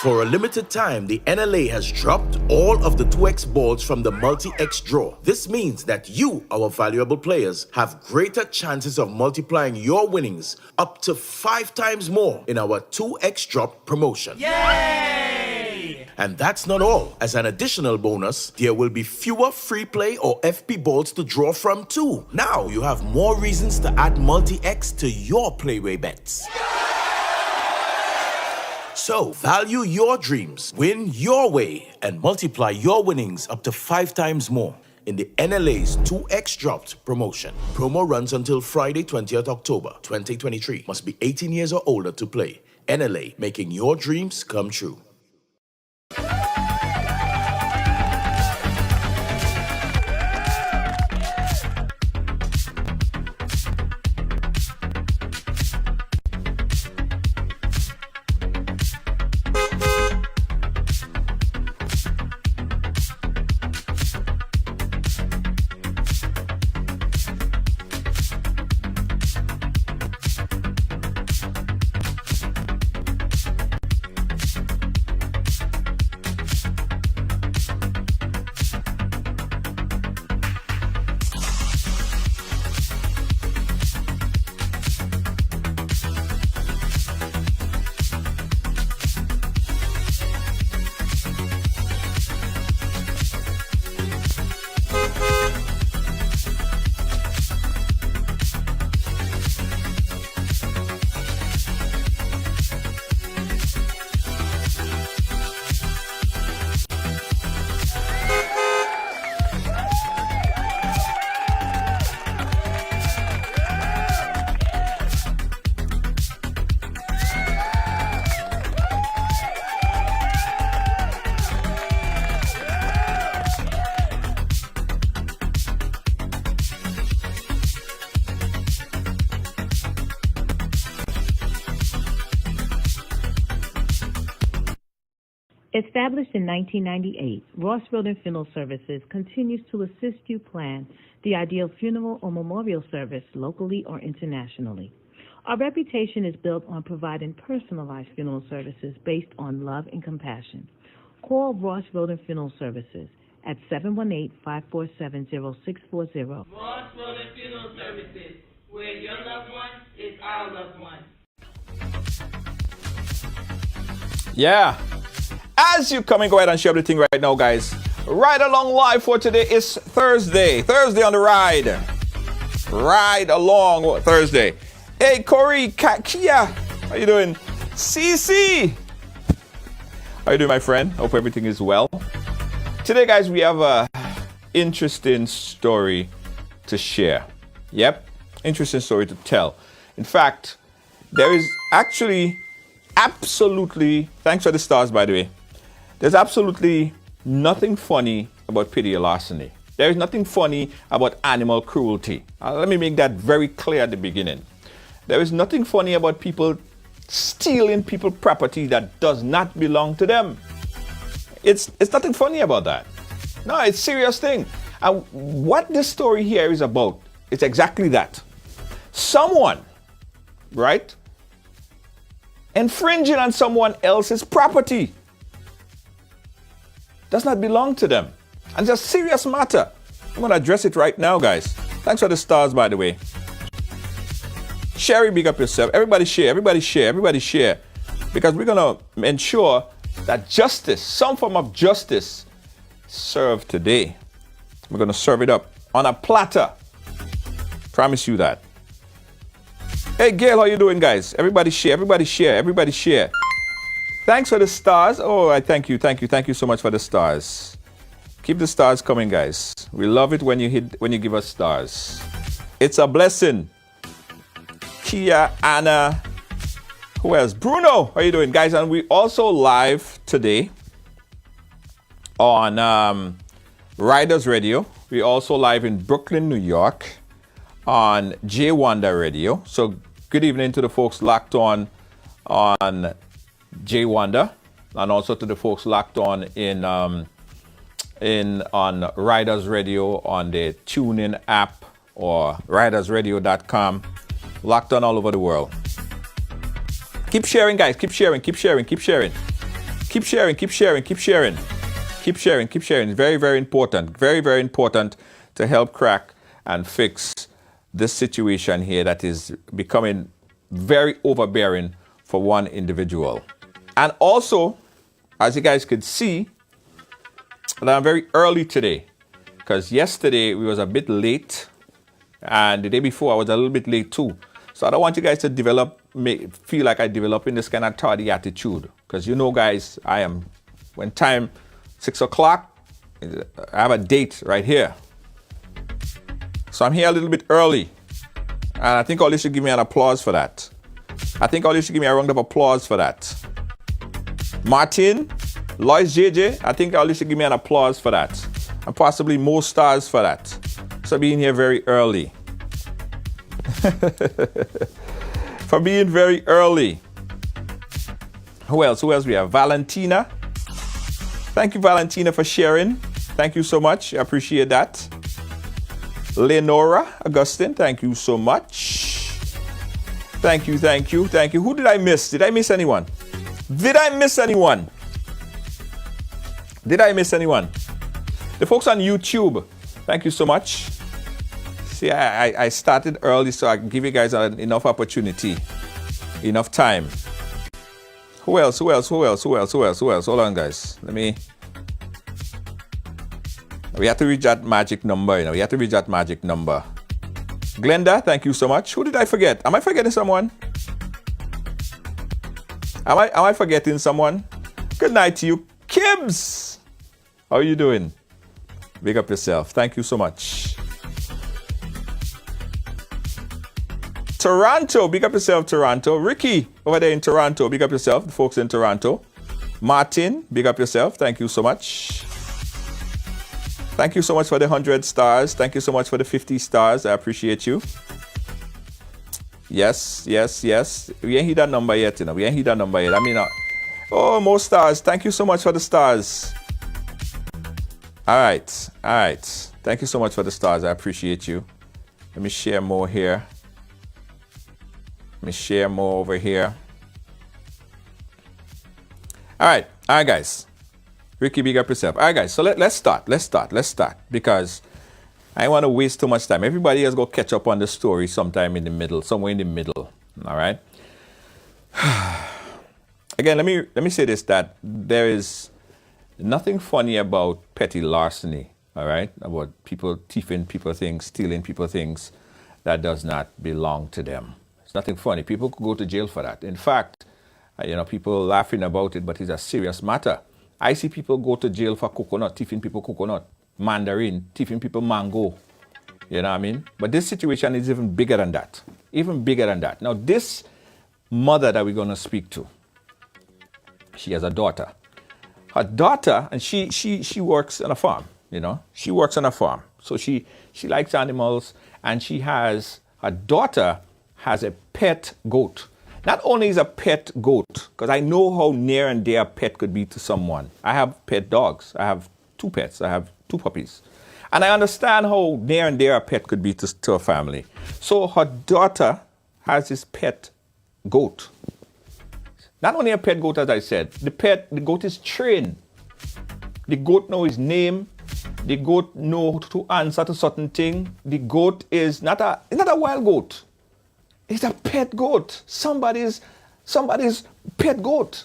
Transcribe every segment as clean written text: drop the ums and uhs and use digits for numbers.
For a limited time, the NLA has dropped all of the 2x balls from the multi-X draw. This means that you, our valuable players, have greater chances of multiplying your winnings up to 5 times more in our 2x drop promotion. Yay! And that's not all. As an additional bonus, there will be fewer free play or FP balls to draw from too. Now you have more reasons to add multi-X to your playway bets. So, value your dreams, win your way, and multiply your winnings up to 5 times more in the NLA's 2x Dropped promotion. Promo runs until Friday, 20th October, 2023. Must be 18 years or older to play. NLA, making your dreams come true. Established in 1998, Ross Road and Funeral Services continues to assist you plan the ideal funeral or memorial service locally or internationally. Our reputation is built on providing personalized funeral services based on love and compassion. Call Ross Road and Funeral Services at 718-547-0640. Ross Road and Funeral Services, where your loved one is our loved one. Yeah. As you come and go ahead and share everything right now, guys. Ride Along Live for today is Thursday. Thursday on the ride. Ride Along Thursday. Hey, Corey, Kia. How you doing? CC. How you doing, my friend? Hope everything is well. Today, guys, we have a interesting story to share. Yep. Interesting story to tell. In fact, there is actually absolutely, thanks for the stars, by the way, there's absolutely nothing funny about petty larceny. There is nothing funny about animal cruelty. Let me make that very clear at the beginning. There is nothing funny about people stealing people's property that does not belong to them. It's nothing funny about that. No, it's a serious thing. And what this story here is about, it's exactly that. Someone, right, infringing on someone else's property does not belong to them. And it's a serious matter. I'm going to address it right now, guys. Thanks for the stars, by the way. Sherry, big up yourself. Everybody share, everybody share, everybody share. Because we're going to ensure that justice, some form of justice, served today. We're going to serve it up on a platter. Promise you that. Hey, Gail, how you doing, guys? Everybody share, everybody share, everybody share. Thanks for the stars. Oh, I thank you so much for the stars. Keep the stars coming, guys. We love it when you give us stars. It's a blessing. Kia, Anna, who else? Bruno, how you doing, guys? And we also live today on Riders Radio. We also live in Brooklyn, New York on J Wonder Radio. So good evening to the folks locked on J Wonder, and also to the folks locked on on Riders Radio on the TuneIn app or ridersradio.com. Locked on all over the world. Keep sharing, guys. Keep sharing, keep sharing, keep sharing. Keep sharing, keep sharing, keep sharing. Keep sharing, keep sharing. Very, very important. Very, very important to help crack and fix this situation here that is becoming very overbearing for one individual. And also, as you guys could see, that I'm very early today, because yesterday we was a bit late, and the day before I was a little bit late too. So I don't want you guys to feel like I developing this kind of tardy attitude, because you know, guys, when time 6 o'clock, I have a date right here. So I'm here a little bit early, and I think all you should give me an applause for that. I think all you should give me a round of applause for that. Martin, Lois JJ, I think all you should give me an applause for that. And possibly more stars for that. So being here very early. For being very early. Who else? Who else we have? Valentina. Thank you, Valentina, for sharing. Thank you so much. I appreciate that. Leonora Augustine, thank you so much. Thank you, thank you, thank you. Who did I miss? Did I miss anyone? Did I miss anyone? Did I miss anyone? The folks on YouTube, thank you so much. See, I started early so I can give you guys enough opportunity, enough time. Who else? Who else? Who else? Who else? Who else? Who else? Hold on, guys. We have to reach that magic number, We have to reach that magic number. Glenda, thank you so much. Who did I forget? Am I forgetting someone? Am I forgetting someone? Good night to you. Kibbs! How are you doing? Big up yourself. Thank you so much. Toronto, big up yourself, Toronto. Ricky, over there in Toronto, big up yourself, the folks in Toronto. Martin, big up yourself. Thank you so much. Thank you so much for the 100 stars. Thank you so much for the 50 stars. I appreciate you. Yes, yes, yes. We ain't hit that number yet, We ain't hit that number yet. Oh, more stars. Thank you so much for the stars. All right, all right. Thank you so much for the stars. I appreciate you. Let me share more here. Let me share more over here. All right, guys. Ricky, big up yourself. All right, guys. So let's start. Because I don't want to waste too much time. Everybody has got to catch up on the story sometime in the middle, somewhere in the middle. All right. Again, let me say this, that there is nothing funny about petty larceny, all right? About people thieving people things, stealing people things that does not belong to them. It's nothing funny. People could go to jail for that. In fact, people laughing about it, but it's a serious matter. I see people go to jail for coconut, thieving people coconut, mandarin, thieving people mango. You know what I mean? But this situation is even bigger than that. Even bigger than that. Now, this mother that we're going to speak to, she has a daughter. Her daughter, and she works on a farm, She works on a farm. So she likes animals, and her daughter has a pet goat. not only is a pet goat, because I know how near and dear a pet could be to someone. I have pet dogs. I have 2 pets. I have 2 puppies. And I understand how near and dear a pet could be to a family. So her daughter has this pet goat. Not only a pet goat, as I said, the goat is trained. The goat knows his name. The goat knows to answer to certain thing. The goat is not a wild goat. It's a pet goat. Somebody's pet goat.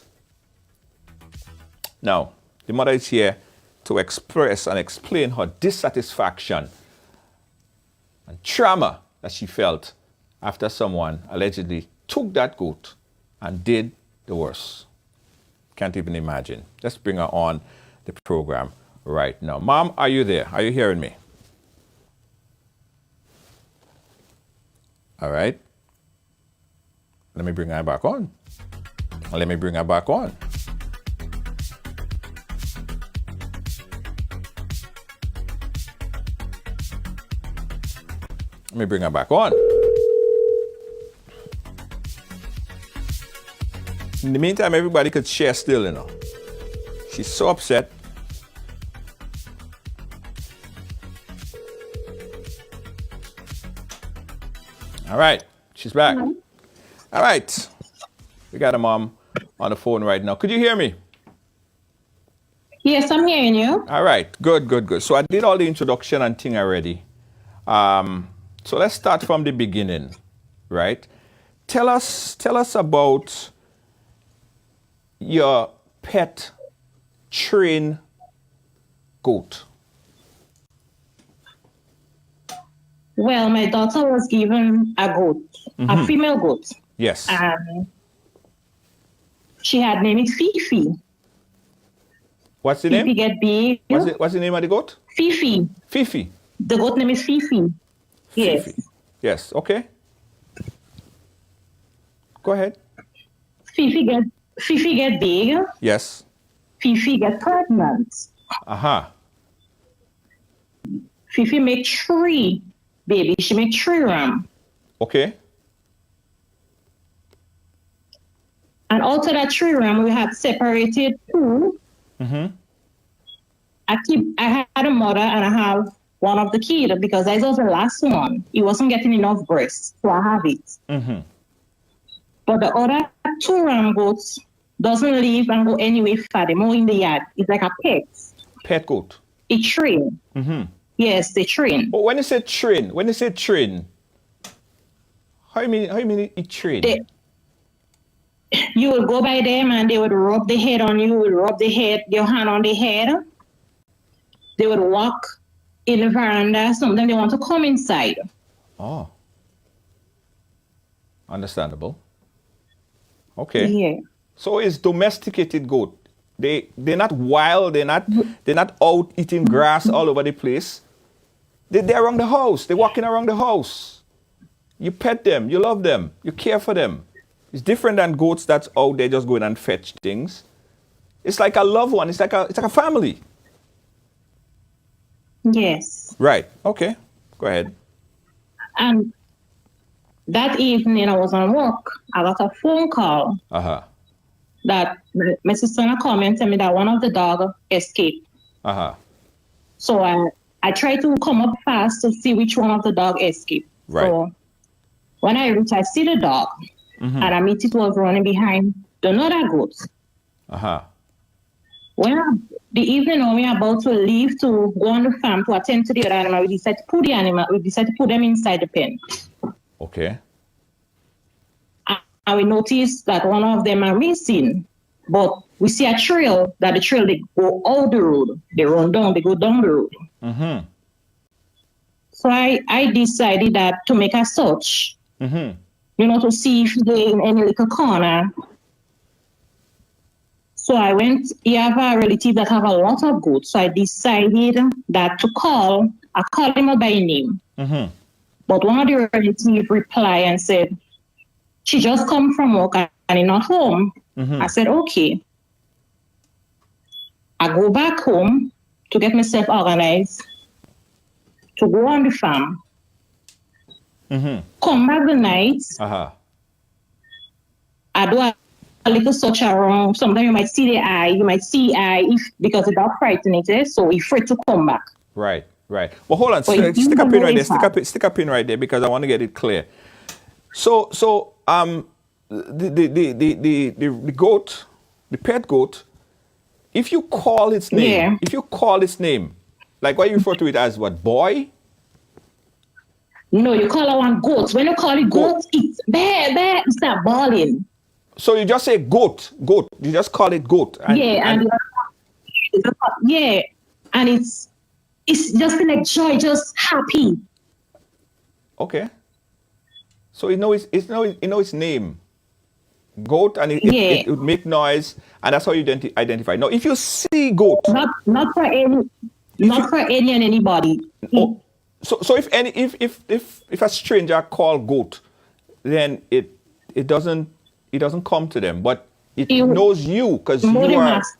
Now, the mother is here to express and explain her dissatisfaction and trauma that she felt after someone allegedly took that goat and did the worst. Can't even imagine. Let's bring her on the program right now. Mom, are you there? Are you hearing me? All right. Let me bring her back on. Let me bring her back on. Let me bring her back on. In the meantime, everybody could share still, you know. She's so upset. All right, she's back. All right, we got a mom on the phone right now. Could you hear me? Yes, I'm hearing you. All right, good. So I did all the introduction and thing already. So let's start from the beginning, right? Tell us about your pet train goat. Well, my daughter was given a goat, a female goat. Yes. She had named it Fifi. What's the Fifi name? get big. What's the name of the goat? Fifi. Fifi. The goat name is Fifi. Yes. Fifi. Yes. Okay. Go ahead. Fifi get big. Yes. Fifi get pregnant. Fifi make 3 babies. She make 3 ram. Okay. And out of that 3 ram, we had separated 2. I had a mother and I have one of the kid because I was the last one. He wasn't getting enough breast, so I have it. But the other 2 ram goats doesn't leave and go anywhere far. They're more in the yard. It's like a pet. Pet goat. It train. Yes, they train. Oh, when you say train, how you mean it train? You would go by them and they would rub the head on you, your hand on the head. They would walk in the veranda. Sometimes they want to come inside. Oh. Understandable. Okay. Yeah. So it's domesticated goat. They're not wild, they're not out eating grass all over the place. They're around the house. They're walking around the house. You pet them, you love them, you care for them. It's different than goats that's out there just going and fetch things. It's like a loved one. It's like a family. Yes. Right. Okay. Go ahead. And that evening I was on work. I got a phone call that my sister called me and told me that one of the dogs escaped. So I tried to come up fast to see which one of the dogs escaped. Right. So when I reach, I see the dog. And I meet it was running behind the other goats. When the evening when we are about to leave to go on the farm to attend to the other animal, we decided to put them inside the pen. Okay. And we noticed that one of them are missing. But we see a trail, they go out the road. They run down, they go down the road. So I decided that to make a search. To see if they're in any little corner. So I went, I have a relative that have a lot of goats. So I decided that I called him by name. But one of the relatives replied and said, she just come from work and is not home. I said, okay. I go back home to get myself organized to go on the farm. Come back the night. I do a little search around. Sometimes you might see the eye, you might see eye because the dog frightened it, so he's afraid to come back. Right, right. Well, hold on. But Stick you a don't pin know right there. it's bad. Stick a pin right there because I want to get it clear. So, the goat, the pet goat, if you call its name, Yeah. if you call its name, like what you refer to it as, what, boy? No, you call it one goat. When you call it goat, it's bear, it start bawling. So you just say goat. You just call it goat. Yeah, and it's just like joy, just happy. Okay. So you know its name, goat, and Yeah. it would make noise, and that's how you identify. Now, if you see goat, Not for any and anybody. oh, so if a stranger call goat, then it doesn't come to them, but it You- knows you because you know the are mas-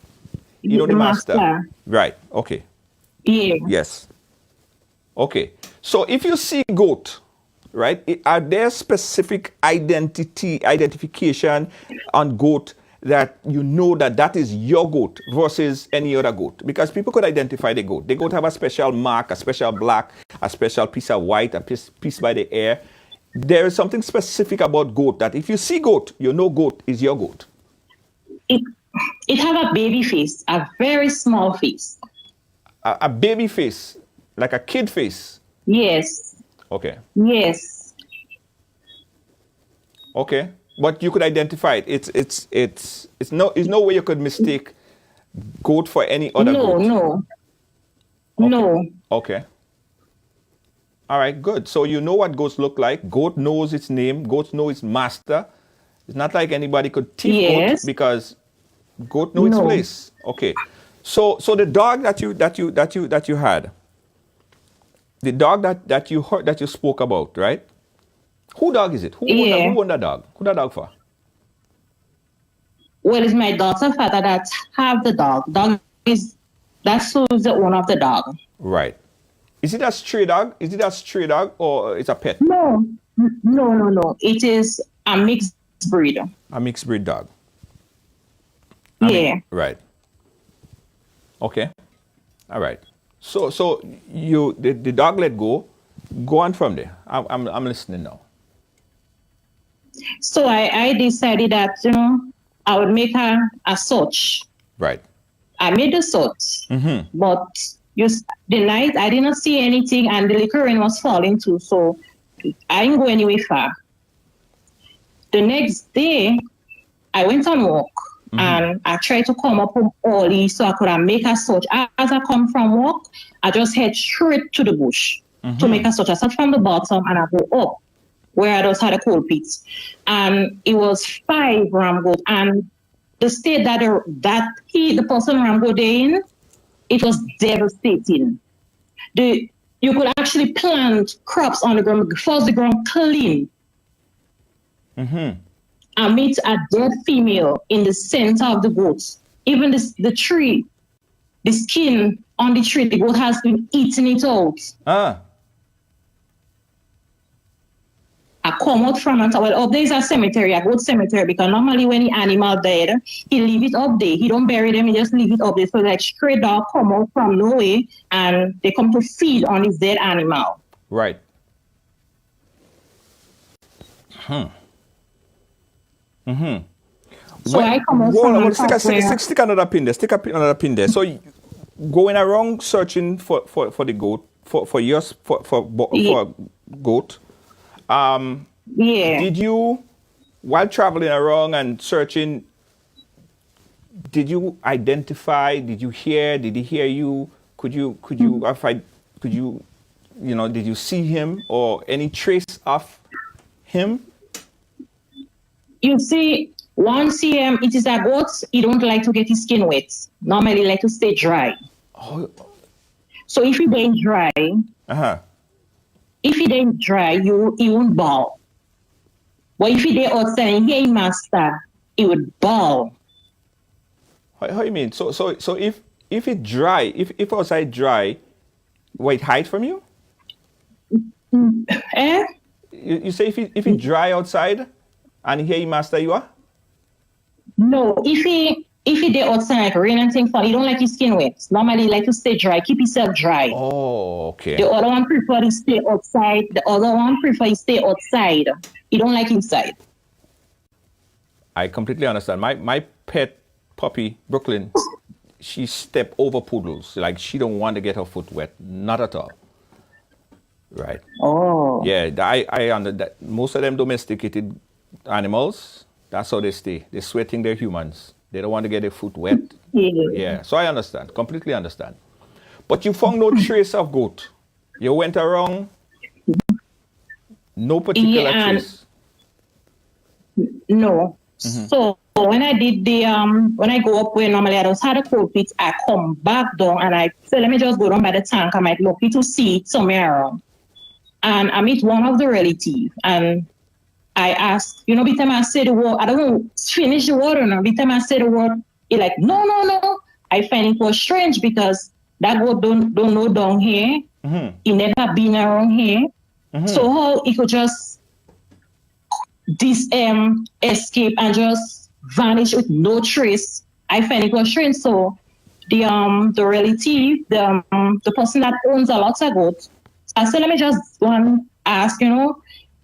the master. master. Right. Okay. Yeah. Yes. Okay. So if you see goat, right, are there specific identification on goat that you know that is your goat versus any other goat? Because people could identify the goat. The goat have a special mark, a special black, a special piece of white, a piece by the ear. There is something specific about goat that if you see goat, you know goat is your goat. It have a baby face, a very small face. A baby face, like a kid face. Yes. Okay. Yes. Okay, but you could identify it. It's no way you could mistake goat for any other goat. No. Okay. No. Okay. All right, good. So you know what goats look like. Goat knows its name. Goats know its master. It's not like anybody could teach Yes. goat because goat know its No. place. Okay. So the dog that you had, the dog that you heard that you spoke about, right? Who dog is it? Who owned that dog? Who that dog for? Well, it's my daughter father that have the dog. That's who's the owner of the dog. Right. Is it a stray dog? Is it a stray dog or it's a pet? No. It is a mixed breed. A mixed breed dog. Right. Okay. All right. So the dog let go. Go on from there. I'm listening now. So I decided that I would make a search. Right. I made the search, Mm-hmm. but the night I didn't see anything, and the liquor rain was falling too, so I didn't go anywhere far. The next day, I went on walk, and I tried to come up home early so I could make a search. As I come from walk, I just head straight to the bush to make a search. I start from the bottom and I go up where I just had a cold pit, and it was 5 ram goat, and the state that the person ram goat in, it was devastating. You could actually plant crops on the ground, force the ground clean. I meet a dead female in the center of the goats. Even the tree, the skin on the tree, the goat has been eating it out. I come out from and well, up there is a cemetery, a goat cemetery, because normally when the animal dead, he leave it up there. He don't bury them, he just leave it up there. So like stray dog come out from nowhere and they come to feed on his dead animal. Right. So I come out from Well, the top where- stick another pin there. Stick another pin there. So going around searching for the goat for goat. Yeah. Did you, while traveling around and searching, did you identify? Did you hear? Did he hear you? Did you see him or any trace of him? You see, once it is a goat, he don't like to get his skin wet. Normally, like to stay dry. Oh. So if he ain't dry, he won't bawl. But if he outside and he ain't master, he would bawl. How you mean? So if it dry, if outside dry, will it hide from you? Eh? You say if it dry outside and here you master you are? No, if he dey outside like rain and things fall, he don't like his skin wet. Normally, he like to stay dry, keep himself dry. Oh, okay. The other one prefer to stay outside. The other one prefer to stay outside. He don't like inside. I completely understand. My pet puppy, Brooklyn, she step over poodles. Like she don't want to get her foot wet. Not at all. Right. Oh. Yeah, I under that. Most of them domesticated animals, that's how they stay. They're sweating their humans. They don't want to get their foot wet. Yeah. So I understand. Completely understand. But you found no trace of goat. You went around. No particular trace. No. So when I did when I go up where normally I just had a cold feet, I come back down and I say, let me just go down by the tank. I might lucky to see it somewhere around. And I meet one of the relatives and I asked, by the time I say the word, I don't want to finish the word or not. By the time I say the word, he like, no. I find it was strange because that goat don't know down here. He never been around here. So how he could just escape and just vanish with no trace, I find it was strange. So the relative, the person that owns a lot of goats, I said, let me just go and ask,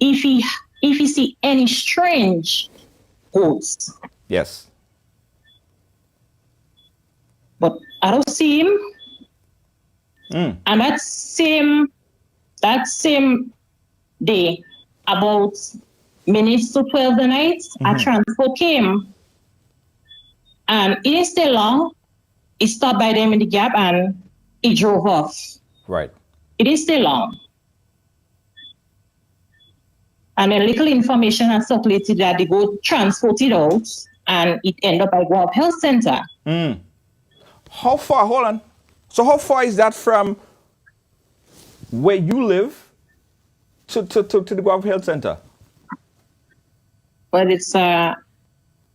if he see any strange goats. Yes. But I don't see him. And that same day, about minutes to 12 the night, a transport came. And it didn't stay long. He stopped by them in the gap and he drove off. Right. It didn't stay long. And a little information has circulated that they go transport it out and it ended up at Guelph Health Center. How far, hold on. So how far is that from where you live to the Guelph Health Center? But it's a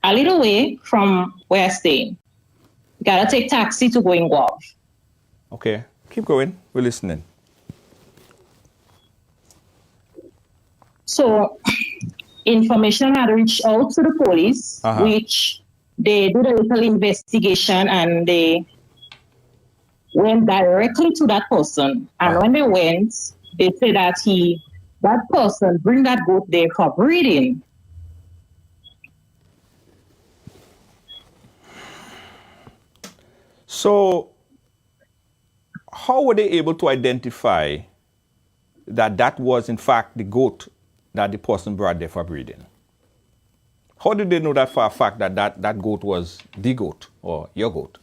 little way from where I stay. You gotta take taxi to go in Guelph. Okay, keep going. We're listening. So information had reached out to the police, which they did a little investigation and they went directly to that person. And when they went, they said that that person bring that goat there for breeding. So how were they able to identify that was in fact the goat that the person brought there for breeding? How did they know that for a fact that goat was the goat or your goat?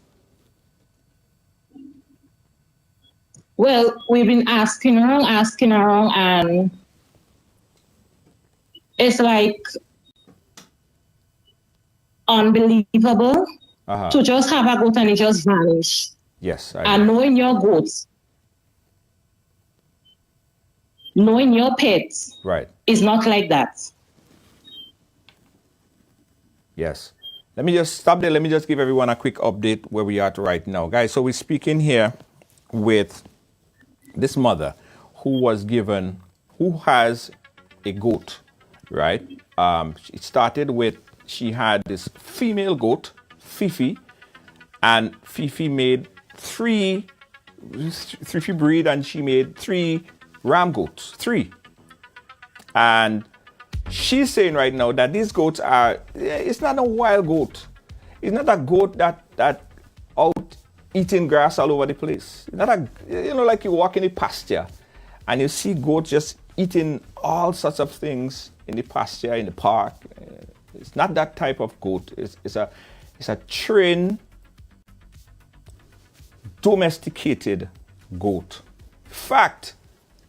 Well, we've been asking around, and it's like unbelievable to just have a goat and it just vanish. Yes. And knowing your goats, knowing your pets, right, is not like that. Yes. Let me just stop there. Let me just give everyone a quick update where we are right now. Guys, so we're speaking here with this mother who has a goat, right? It started with, she had this female goat, Fifi, and Fifi made Fifi breed, and she made 3 ram goats, 3. And she's saying right now that these goats it's not a wild goat. It's not a goat that out eating grass all over the place. It's not like you walk in the pasture and you see goats just eating all sorts of things in the pasture, in the park. It's not that type of goat. It's a trained, domesticated goat. Fact,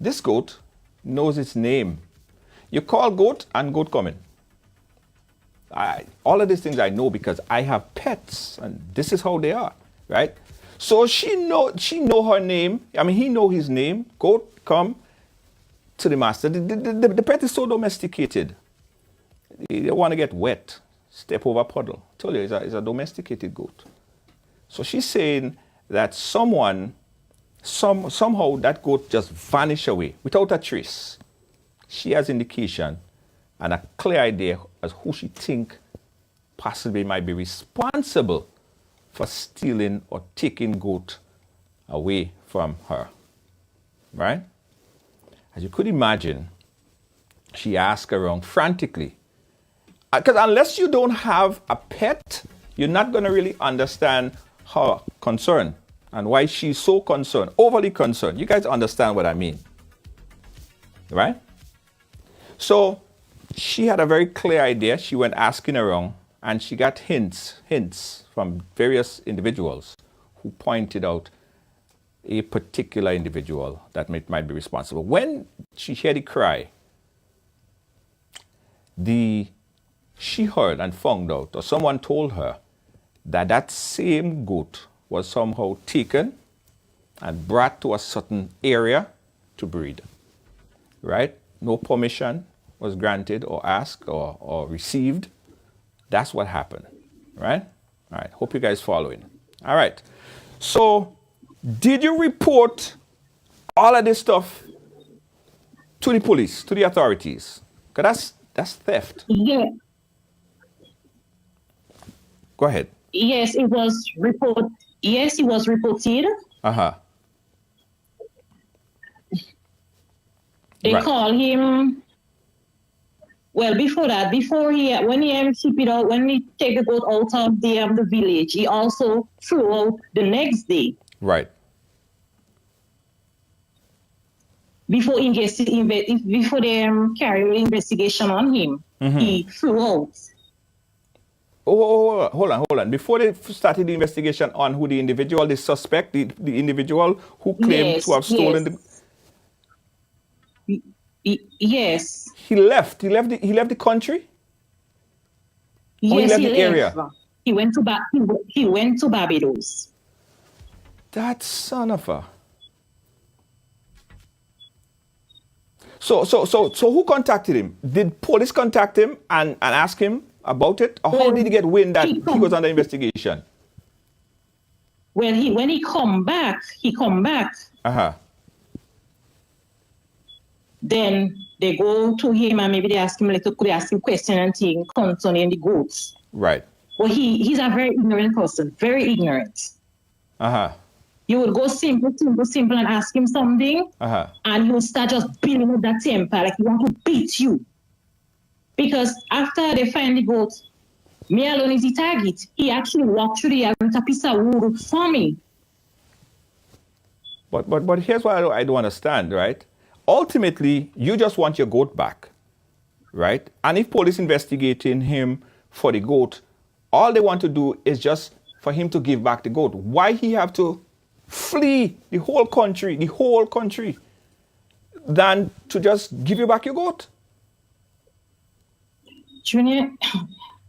this goat knows its name. You call goat and goat coming. All of these things I know because I have pets and this is how they are, right? So she know her name. I mean, he know his name. Goat come to the master. The pet is so domesticated. They don't want to get wet, step over a puddle. I told you, it's a domesticated goat. So she's saying that somehow that goat just vanished away without a trace. She has indication and a clear idea as who she think possibly might be responsible for stealing or taking goat away from her, right? As you could imagine, she asked around frantically. Because unless you don't have a pet, you're not going to really understand her concern and why she's so concerned, overly concerned. You guys understand what I mean, right? So she had a very clear idea. She went asking around and she got hints from various individuals who pointed out a particular individual that might be responsible. When she heard the cry, she heard and found out, or someone told her, that that same goat was somehow taken and brought to a certain area to breed, right? No permission was granted or asked or received. That's what happened, right? All right, hope you guys following. All right, so did you report all of this stuff to the police, to the authorities? Because that's theft. Yeah. Go ahead. Yes, it was reported. Yes, it was reported. Uh-huh. They Right. call him. Well, when he ship it out, when he take the goat out of the village, he also flew out the next day. Right. Before they carry investigation on him, he flew out. Oh, hold on. Before they started the investigation on who the individual, the suspect, the individual who claimed to have stolen Yes. He left the country? Yes, he left the area? He went to Barbados. That son of a. So who contacted him? Did police contact him and ask him about it? Or how did he get wind that he was under investigation? Well, when he come back. Uh-huh. Then they go to him and maybe they ask him question and thing concerning the goats. Right. Well, he's a very ignorant person, very ignorant. Uh-huh. You would go simple and ask him something, and he will start just building up that temper, like he want to beat you. Because after they find the goat, me alone is the target. He actually walked through the area with a piece of wood for me. But here's what I don't understand, right? Ultimately, you just want your goat back, right? And if police investigating him for the goat, all they want to do is just for him to give back the goat. Why he have to flee the whole country, than to just give you back your goat? Junior,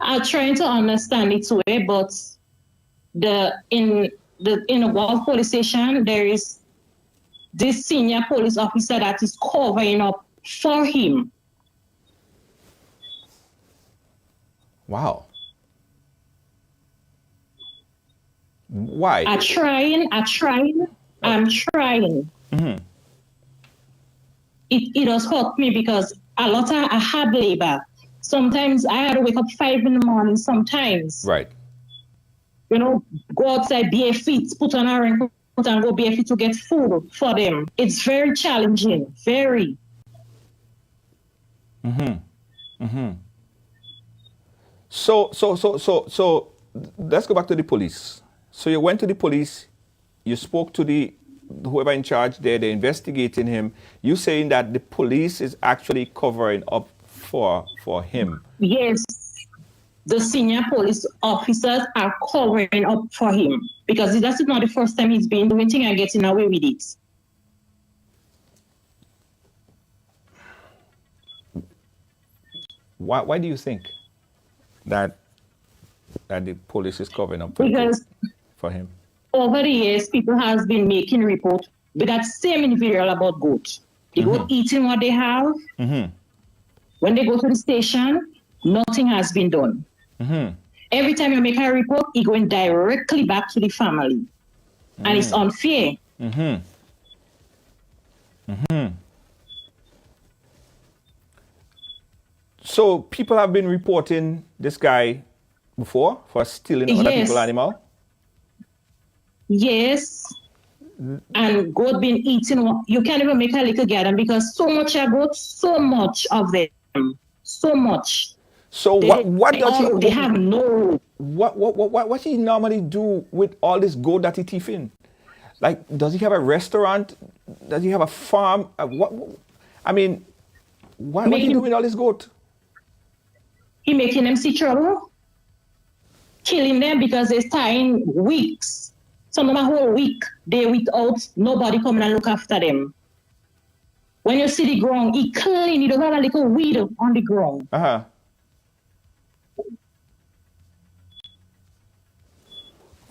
I'm trying to understand it way, but in the Gulf police station, there is this senior police officer that is covering up for him. Wow. Why? I'm trying. Mm-hmm. It does hurt me because a lot of I hard labor. Sometimes I had to wake up 5 a.m. sometimes. Right. Go outside bare feet, put on a raincoat and go bare feet to get food for them. It's very challenging, very. So let's go back to the police. So you went to the police, you spoke to whoever in charge there, they're investigating him. You saying that the police is actually covering up for him? Yes, the senior police officers are covering up for him because that's not the first time he's been doing things and getting away with it. Why do you think that the police is covering up for him? Over the years, people has been making report with that same individual about goat. They go eating what they have. Mm-hmm. When they go to the station, nothing has been done. Mm-hmm. Every time you make a report, it going directly back to the family. And it's unfair. Mm-hmm. Mm-hmm. So people have been reporting this guy before for stealing other Yes. people's animal? Yes. And goat been eating. You can't even make a little garden because so much of goats, so much of them, so much. So what does he? They have no. What he normally do with all this goat that he thief in? Like, does he have a restaurant? Does he have a farm? What? I mean, what he do with all this goat? He making them see trouble, killing them because they're staying weeks. Some of them a whole week, they without nobody coming and look after them. When you see the ground, he clean, he don't have a little weed on the ground. Uh-huh.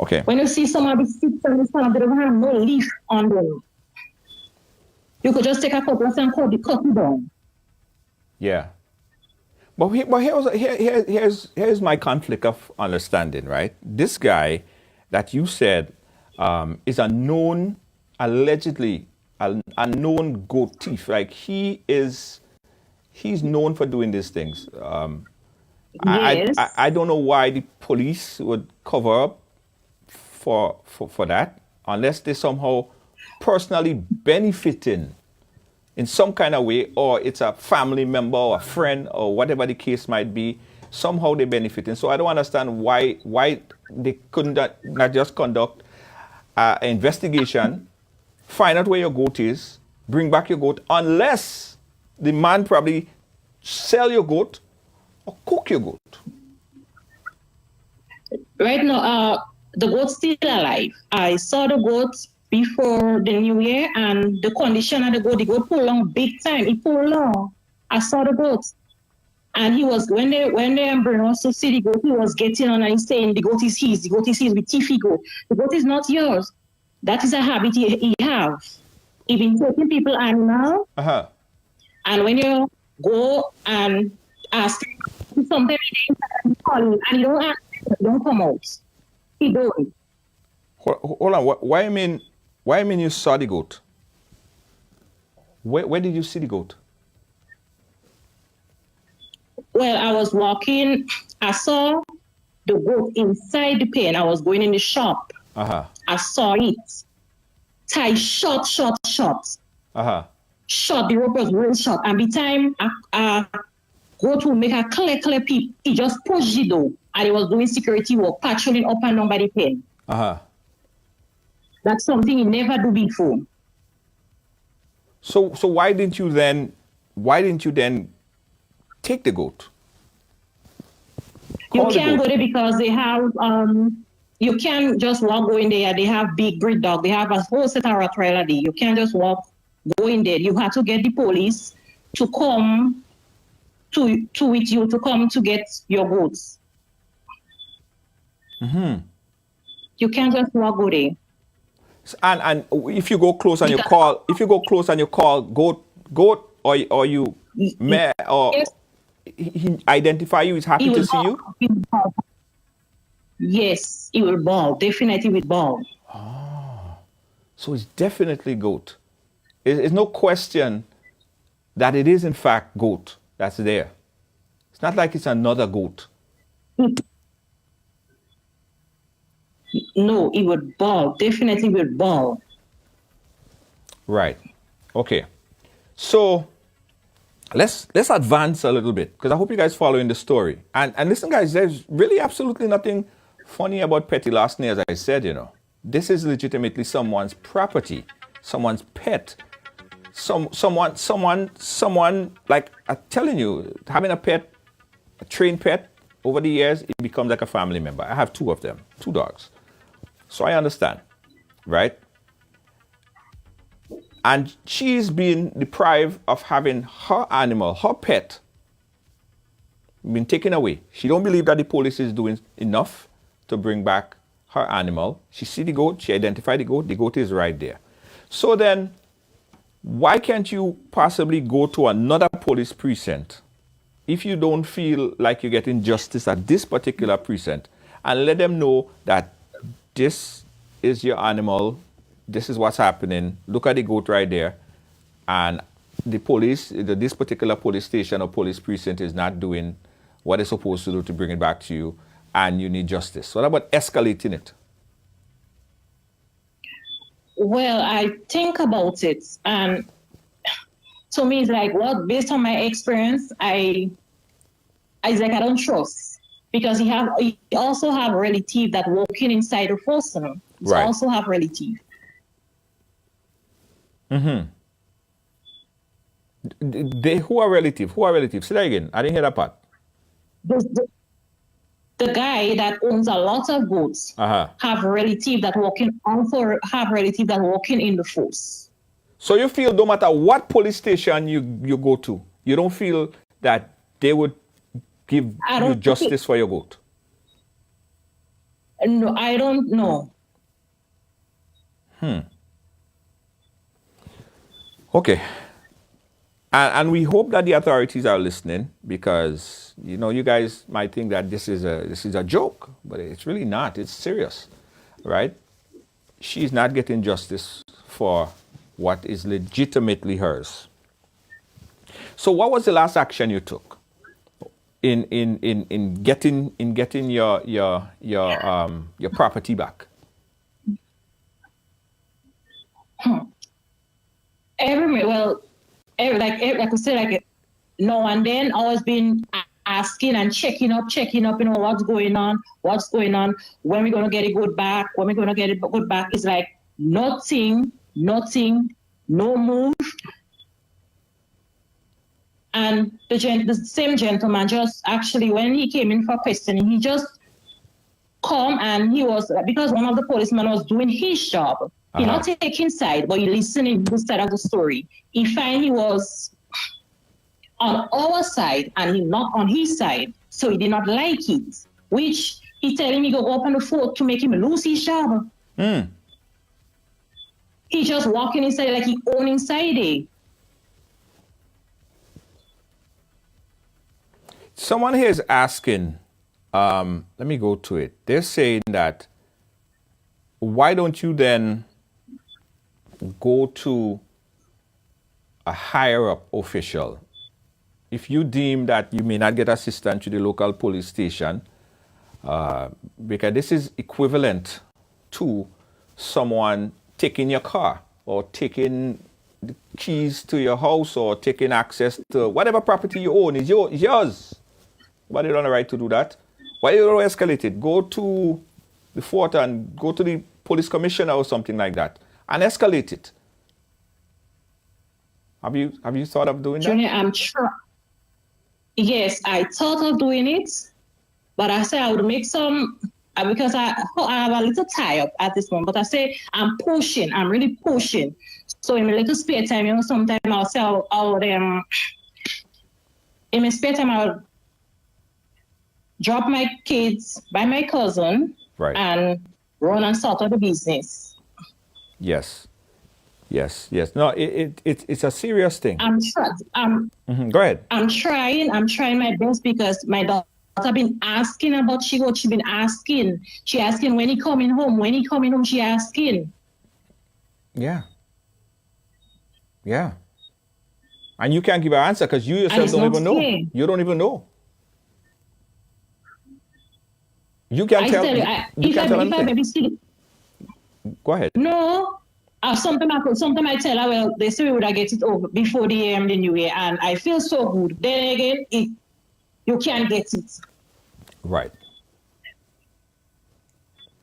Okay. When you see some of the sticks on the side, they don't have no leaf on them. You could just take a couple and cut it down. Yeah. But here's my conflict of understanding, right? This guy that you said is allegedly a known goat thief. Like he's known for doing these things. Yes. I don't know why the police would cover up for that unless they somehow personally benefiting in some kind of way, or it's a family member or a friend or whatever the case might be. Somehow they benefiting. So I don't understand why they couldn't not just conduct an investigation, find out where your goat is, bring back your goat, unless the man probably sell your goat or cook your goat. Right now, the goat's still alive. I saw the goat before the new year, and the condition of the goat pulled long big time. It pulled long. I saw the goat. And he was, when they bring us to see the goat, he was getting on and he's saying, the goat is his, with teethy goat. The goat is not yours. That is a habit he have. He been taking people animal. Uh-huh. And when you go and ask him, sometimes he call him, and he don't ask him, he don't come out. He don't. Hold on. Why I mean you saw the goat? Where did you see the goat? Well, I was walking. I saw the goat inside the pen. I was going in the shop. Uh-huh. I saw it. Tie short. Uh-huh. Short, the rope was real short. And by the time I go to make a clear peep, he just pushed the door. And he was doing security work, patrolling up and down by the pen. Uh-huh. That's something he never do before. So why didn't you then take the goat? You Call the can't goat. go there because they have, you can't just walk go in there. They have big breed dog. They have a whole set of Rottweiler there. You can't just go in there. You have to get the police to come to come to get your goods. Mm-hmm. You can't just go there. And if you go close and you call goat or you mare or Yes. he identify you, he's happy He to will see you? ball. He will ball. Yes, he will ball. Definitely will ball. So it's definitely goat. There's no question that it is in fact goat that's there. It's not like it's another goat. No, he would ball. Definitely will ball. Right. Okay. So let's advance a little bit because I hope you guys following the story. And listen, guys, there's really absolutely nothing funny about petty larceny, as I said. This is legitimately someone's property, someone's pet, someone. Like I'm telling you, having a pet, a trained pet, over the years, it becomes like a family member. I have 2 of them, 2 dogs. So I understand, right? And she's been deprived of having her animal, her pet, been taken away. She don't believe that the police is doing enough to bring back her animal. She see the goat, she identified the goat is right there. So then, why can't you possibly go to another police precinct if you don't feel like you're getting justice at this particular precinct and let them know that this is your animal, this is what's happening, look at the goat right there, and the police, this particular police station or police precinct is not doing what it's supposed to do to bring it back to you, and you need justice. What about escalating it? Well, I think about it, and to me, it's like, well, based on my experience, it's like I don't trust, because he also have relative that walking inside the person. He Right. also have relative. Who are relative? Who are relative? Say that again. I didn't hear that part. The guy that owns a lot of goats have relative that have relative that working in the force. So you feel no matter what police station you go to, you don't feel that they would give you justice for your goat? No, I don't know. Okay. And we hope that the authorities are listening, because you guys might think that this is a joke, but it's really not. It's serious, right? She's not getting justice for what is legitimately hers. So, what was the last action you took in getting your property back? Like I said, like now and then, always been asking and checking up, what's going on, when we're gonna get it good back, It's like nothing, no move. And the same gentleman, just actually, when he came in for questioning, he just come, and he was, because one of the policemen was doing his job. He not taking side, but he listening to the side of the story. He find he was on our side and he not on his side, so he did not like it. Which he telling me go up on the fort to make him lose his job. He just walking inside like he own inside it. Someone here is asking. Let me go to it. They're saying that, why don't you then go to a higher up official if you deem that you may not get assistance to the local police station, because this is equivalent to someone taking your car or taking the keys to your house or taking access to whatever property you own is yours. Why do you don't have the right to do that? Why you don't escalate it? Go to the fort and go to the police commissioner or something like that and escalate it. Have you thought of doing Junior, that? I'm sure. Yes, I thought of doing it, but I said I would make some, because I have a little tie up at this moment. But I say I'm really pushing. So in my little spare time, sometimes I'll say in my spare time I'll drop my kids by my cousin, Right. and run and sort out the business. Yes. No, it's a serious thing. Go ahead. I'm trying my best, because my daughter been asking about Chico. She been asking. She asking when he coming home. She asking. Yeah. And you can't give an answer because you yourself don't even know. You don't even know. You can't tell. You can't tell anything. Go ahead. No. Sometimes I tell her, well, they say we would have get it over before the new year, and I feel so good. Then again, you can't get it. Right.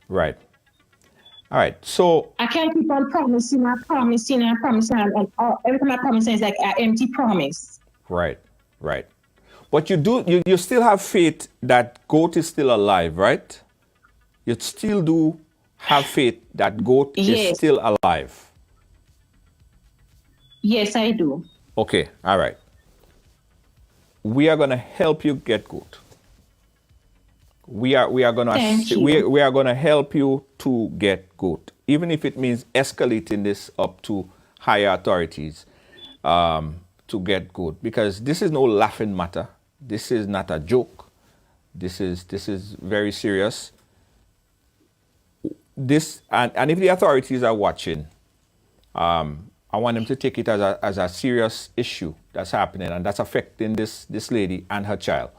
All right. So I can't keep on promising, and every time I promise, it's like an empty promise. Right. But you still have faith that goat is still alive, right? You still do have faith that goat is still alive. Yes, I do. Okay, all right. We are gonna help you get goat. We are gonna help you to get goat, even if it means escalating this up to higher authorities to get goat, because this is no laughing matter. This is not a joke. This is very serious. And if the authorities are watching, I want them to take it as a serious issue that's happening and that's affecting this lady and her child.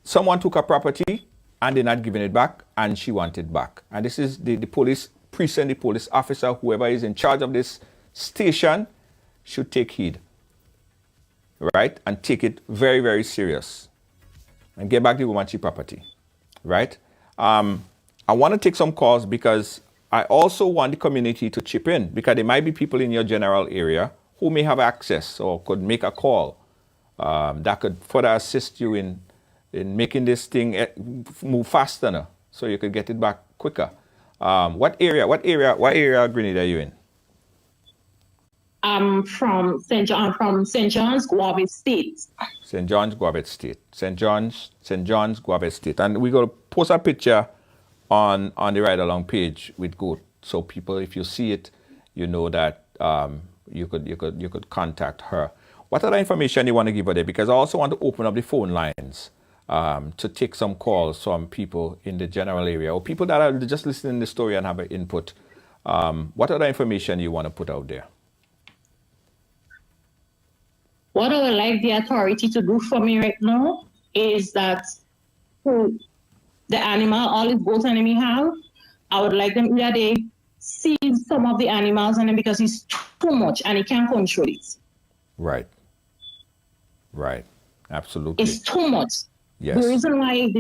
Someone took her property, and they're not giving it back, and she wants it back. And this is the police precinct, the police officer, whoever is in charge of this station should take heed, right? And take it very, very serious and get back the woman's property, right? I want to take some calls because I also want the community to chip in, because there might be people in your general area who may have access or could make a call that could further assist you in making this thing move faster now, so you could get it back quicker. What area of Grenada are you in? I'm from St. John's, Guave State. St. John's, Guave State. St. John's, Guave State. And we're going to post a picture on the Ride Along page with goat, so people, if you see it, you know that you could contact her. What other information you want to give her there? Because I also want to open up the phone lines to take some calls from people in the general area or people that are just listening to the story and have an input. What other information you want to put out there? What I would like the authority to do for me right now is that for the animal, all these goats and me have, I would like them either they seize some of the animals and then because it's too much and he can't control it. Right. Absolutely. It's too much. Yes. The reason why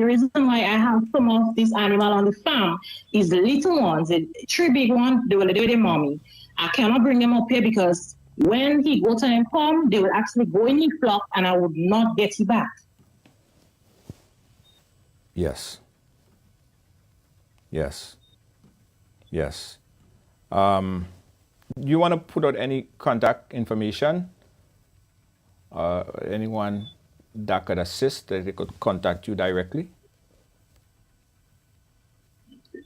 I have some of these animals on the farm is the little ones. The 3 big ones, they will do with their mommy. I cannot bring them up here because when he goes to them come, they will actually go in the flock and I would not get it back. Yes. You want to put out any contact information? Anyone that could assist, that they could contact you directly?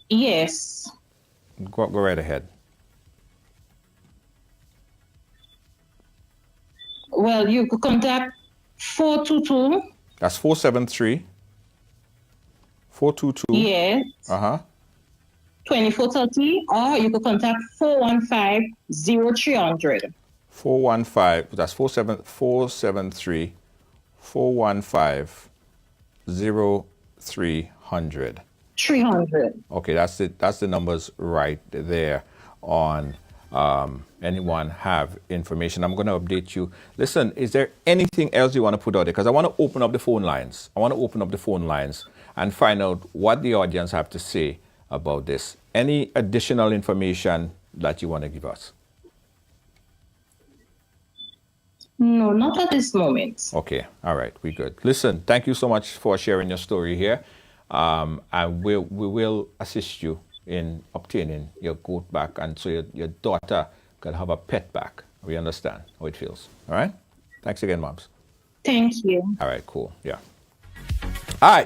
Yes. Go right ahead. Well, you could contact 422. That's 473. 422. Yes. 2430, or you could contact 415-0300. 415. That's 473. 415-0300. 300. Okay, that's the numbers right there on anyone have information. I'm going to update you. Listen, is there anything else you want to put out there? Because I want to open up the phone lines. And find out what the audience have to say about this. Any additional information that you want to give us? No, not at this moment. Okay, all right, we good. Listen, thank you so much for sharing your story here. And we will assist you in obtaining your goat back, and so your daughter can have a pet back. We understand how it feels. All right? Thanks again, Moms. Thank you. All right, cool. Yeah. All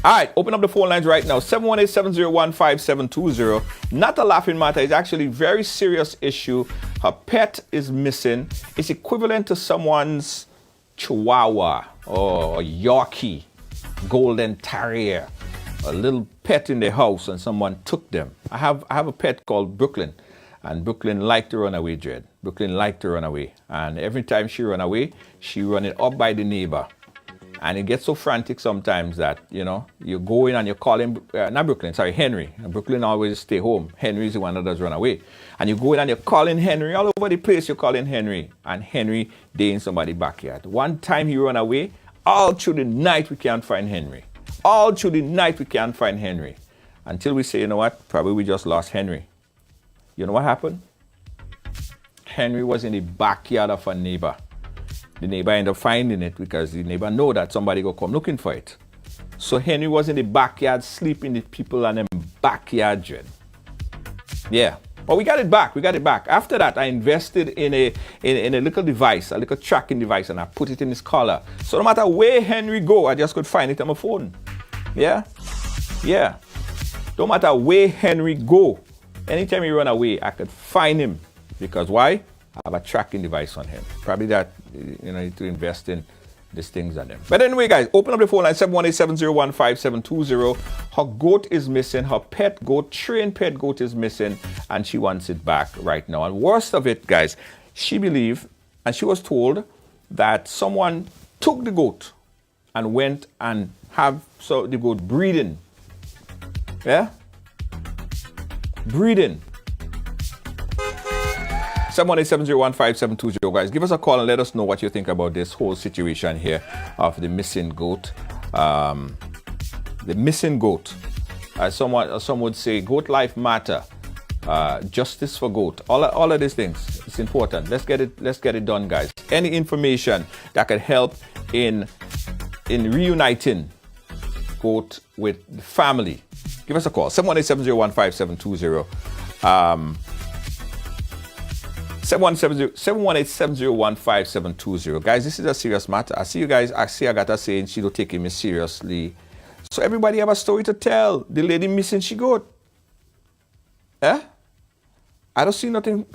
right, open up the phone lines right now. 718-701-5720. Not a laughing matter. It's actually a very serious issue. Her pet is missing. It's equivalent to someone's Chihuahua or Yorkie, Golden Terrier, a little pet in their house, and someone took them. I have a pet called Brooklyn, and Brooklyn liked to run away, Dread. Brooklyn liked to run away, and every time she run away, she run it up by the neighbor. And it gets so frantic sometimes that, you go in and you call him, not Brooklyn, sorry, Henry. And Brooklyn always stay home. Henry's the one that does run away. And you go in and you're calling Henry all over the place, you're calling Henry. And Henry, they in somebody's backyard. One time he run away, all through the night we can't find Henry. Until we say, you know what, probably we just lost Henry. You know what happened? Henry was in the backyard of a neighbor. The neighbor ended up finding it because the neighbor know that somebody go come looking for it. So Henry was in the backyard sleeping with people in the backyard, Dread. Yeah. But we got it back. After that, I invested in a little device, a little tracking device, and I put it in his collar. So no matter where Henry go, I just could find it on my phone. Yeah. No matter where Henry go, anytime he run away, I could find him. Because why? I have a tracking device on him. Probably that, need to invest in these things on them. But anyway, guys, open up the phone line, 718-701-5720. Her goat is missing. Her pet goat, trained pet goat is missing, and she wants it back right now. And worst of it, guys, she believed, and she was told that someone took the goat and went and the goat breeding Yeah? Breeding. 718-701-5720, guys. Give us a call and let us know what you think about this whole situation here of the missing goat. The missing goat. Some would say goat life matter. Justice for goat. All of these things. It's important. Let's get it done, guys. Any information that could help in reuniting goat with the family, give us a call. 718-701-5720. 718-701-5720. Guys, this is a serious matter. I see you guys. I see Agatha saying she don't take me seriously. So everybody have a story to tell. The lady missing she goat. Eh? I don't see nothing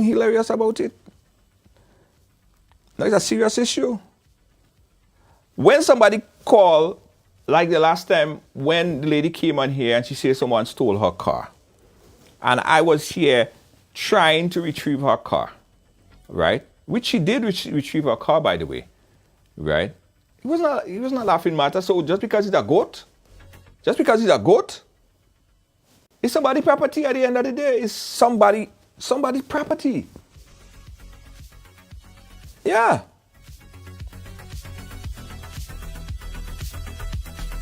hilarious about it. No, it's a serious issue. When somebody call, like the last time when the lady came on here and she said someone stole her car. And I was here trying to retrieve her car, right? Which she did retrieve her car, by the way, right? It was not a laughing matter. So just because it's a goat, it's somebody's property at the end of the day. It's somebody's property. Yeah.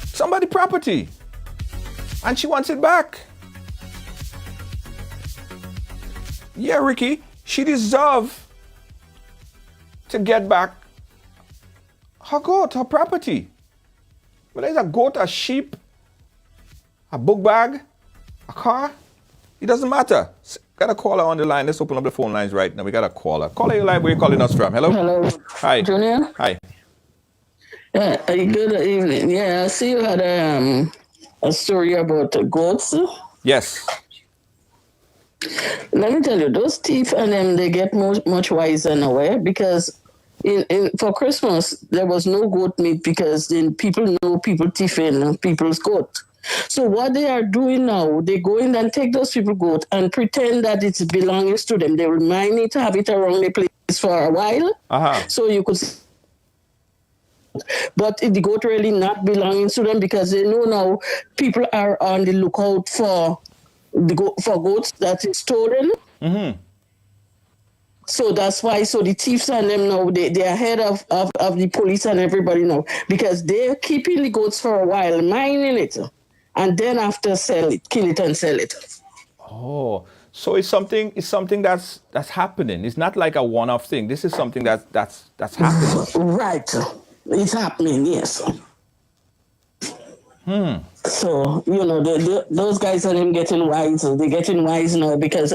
Somebody's property. And she wants it back. Yeah, Ricky, she deserves to get back her goat, her property. Whether it's a goat, a sheep, a book bag, a car, it doesn't matter. Got a caller on the line. Let's open up the phone lines right now. We got a caller. Caller, your line, where you calling us from? Hello? Hello. Hi. Junior? Hi. Good evening. Yeah, I see you had a story about goats. Yes. Let me tell you, those thieves and them, they get much wiser now, because for Christmas, there was no goat meat because then people know people thieving people's goat. So what they are doing now, they go in and take those people's goat and pretend that it's belongs to them. They remind me to have it around the place for a while. Uh-huh. So you could see. But the goat really not belonging to them because they know now people are on the lookout for goats that is stolen. Mm-hmm. So that's why. So the thieves and them now they are ahead of the police and everybody now because they're keeping the goats for a while, mining it, and then after kill it and sell it. Oh, so it's something that's happening. It's not like a one-off thing. This is something that's happening. Right. It's happening, yes. So, those guys are getting wise. They're getting wise now because,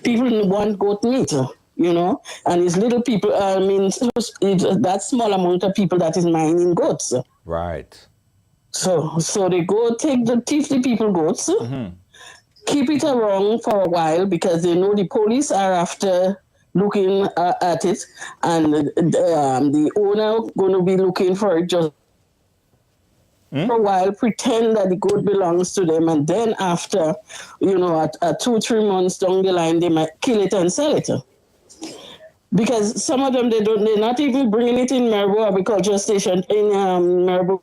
people want goat meat, and it's little people, it's that small amount of people that is mining goats. Right. So they go teach the people goats, keep it around for a while because they know the police are after looking at it, and the owner going to be looking for it just for a while, pretend that the goat belongs to them, and then after, at 2-3 months down the line, they might kill it and sell it. Because some of them, they're not even bringing it in Maribor Agriculture Station in Maribor,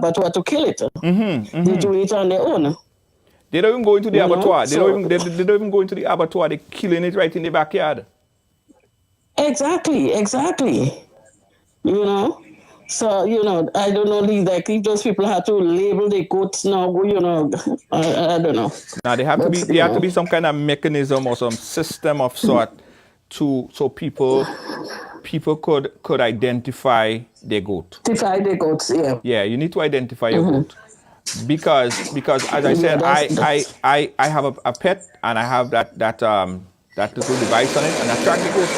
but to kill it. They do it on their own. They don't even go into the abattoir. They don't even go into the abattoir. They're killing it right in the backyard. Exactly. So, I don't know, like if those people have to label the goats now, I don't know. Now there have to be some kind of mechanism or some system of sort so people could identify their goat. Identify their goats, yeah. Yeah, you need to identify your goat. Because as I said, I have a pet and I have that little device on it and I track the goat.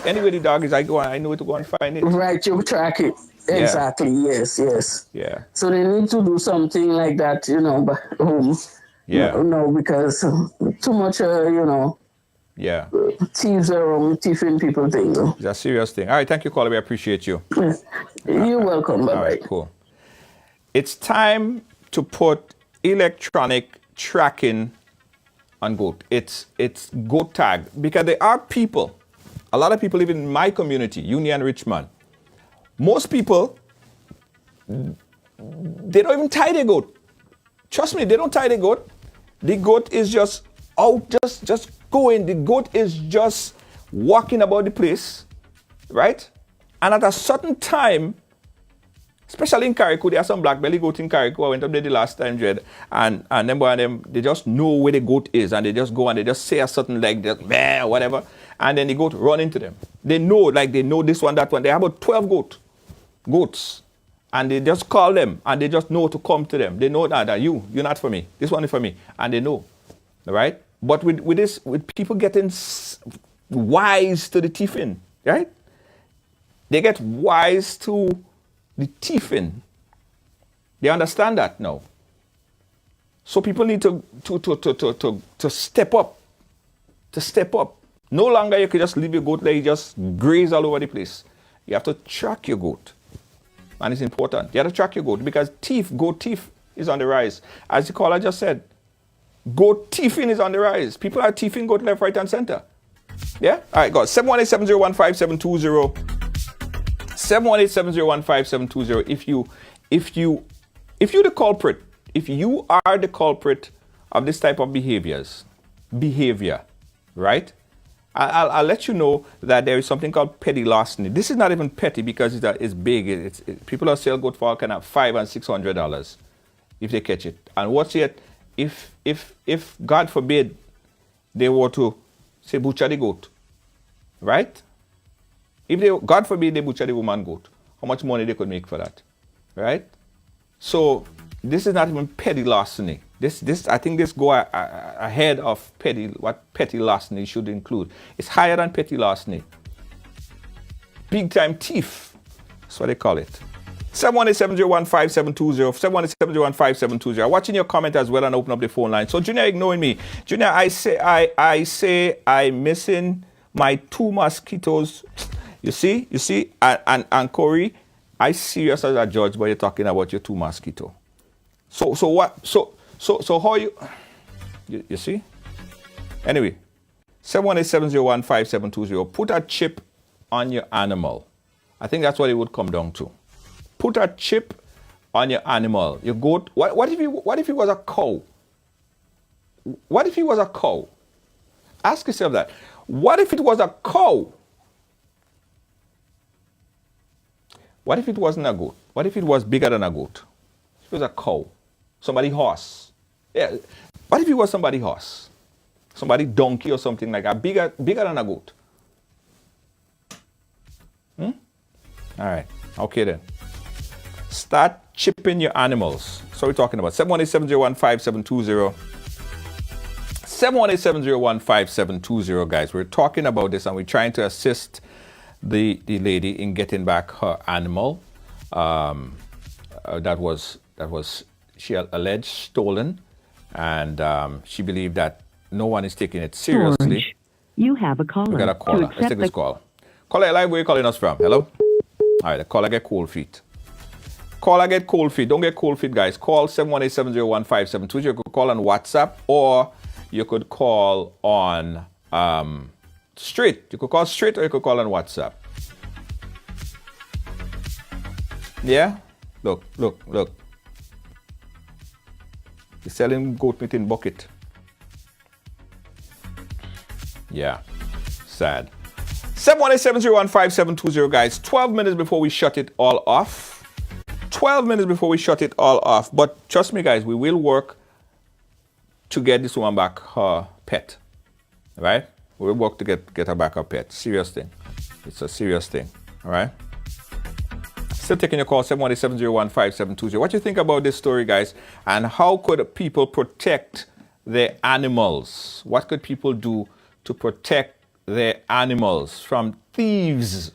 Anywhere the dog is, I know where to go and find it. Right, you track it. Exactly, yeah. Yes. Yeah. So they need to do something like that, back home. Yeah. No, because too much, yeah. Thieves are thieving people things. It's a serious thing. All right, thank you, caller. We appreciate you. You're welcome. Bye-bye. All right, cool. It's time to put electronic tracking on goat. It's goat tag because there are people, a lot of people live in my community, Union Richmond. Most people, they don't even tie their goat. Trust me, they don't tie the goat. The goat is just out, just going. The goat is just walking about the place, right? And at a certain time, especially in Carriacou, there are some black belly goat in Carriacou. I went up there the last time, Dread, and them, they just know where the goat is, and they just go and they just say a certain leg, just meh, whatever, and then the goat run into them. They know this one, that one. They have about 12 goats, and they just call them, and they just know to come to them. They know that you're not for me. This one is for me, and they know, right? But with people getting wise to the teething, right? They get wise to the teething. They understand that now. So people need to step up. To step up. No longer you can just leave your goat there, you just graze all over the place. You have to track your goat. And it's important. You have to track your goat because goat teeth is on the rise. As the caller just said, goat teething is on the rise. People are teething goat left, right, and center. Yeah? All right, go. 718-701-5720. 718-701-5720. If you're the culprit, if you are the culprit of this type of behavior, right? I'll let you know that there is something called petty larceny. This is not even petty because it's big. People are sell goat for kind of $500 and $600 if they catch it. And what's yet, if God forbid they were to say butcher the goat, right? If they, God forbid, they butcher the woman goat, how much money they could make for that, right? So this is not even petty larceny. This I think this go ahead of what petty larceny should include. It's higher than petty larceny. Big time thief. That's what they call it. 718-701-5720. 718-701-5720. Watching your comment as well and open up the phone line. So Junior ignoring me. Junior, I say I'm missing my 2 mosquitoes. You see, and Corey, I serious as a judge, but you're talking about your 2 mosquito. So what? So how you see? Anyway, 718-701-5720. Put a chip on your animal. I think that's what it would come down to. Put a chip on your animal. Your goat. What if he was a cow? What if he was a cow? Ask yourself that. What if it was a cow? What if it wasn't a goat? What if it was bigger than a goat? If it was a cow, somebody horse. Yeah. What if it was somebody horse? Somebody donkey or something like that, bigger than a goat. All right. Okay then. Start chipping your animals. So we're talking about 718-701-5720. 718-701-5720, guys. We're talking about this and we're trying to assist the lady in getting back her animal that was she alleged stolen, and she believed that no one is taking it seriously. George, you have a caller. We got a caller. Let's take this call. Caller live, where are you calling us from? Hello? All right, the caller get cold feet. Caller get cold feet. Don't get cold feet, guys. Call 718-701-5720. You could call on WhatsApp or you could call on straight. You could call straight or you could call on WhatsApp. Yeah? Look. You're selling goat meat in bucket. Yeah. Sad. 718-701-5720, guys. 12 minutes before we shut it all off. 12 minutes before we shut it all off. But trust me, guys, we will work to get this woman back her pet. Right? We'll work to get her back her pet. Serious thing. It's a serious thing. All right? Still taking your call, 718-701-5720. What do you think about this story, guys? And how could people protect their animals? What could people do to protect their animals from thieves?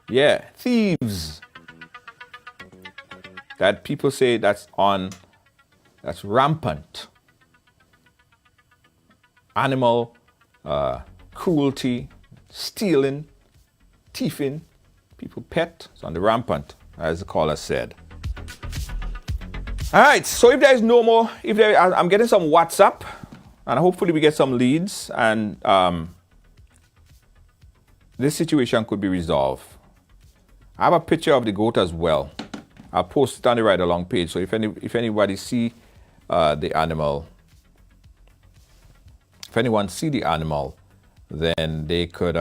Yeah, thieves. That people say that's rampant. Animal cruelty, stealing, thieving, people pet. It's on the rampant, as the caller said. All right, so if there is no more, I'm getting some WhatsApp, and hopefully we get some leads, and this situation could be resolved. I have a picture of the goat as well. I'll post it on the Ridealong page, so if anybody see the animal, if anyone see the animal, then they could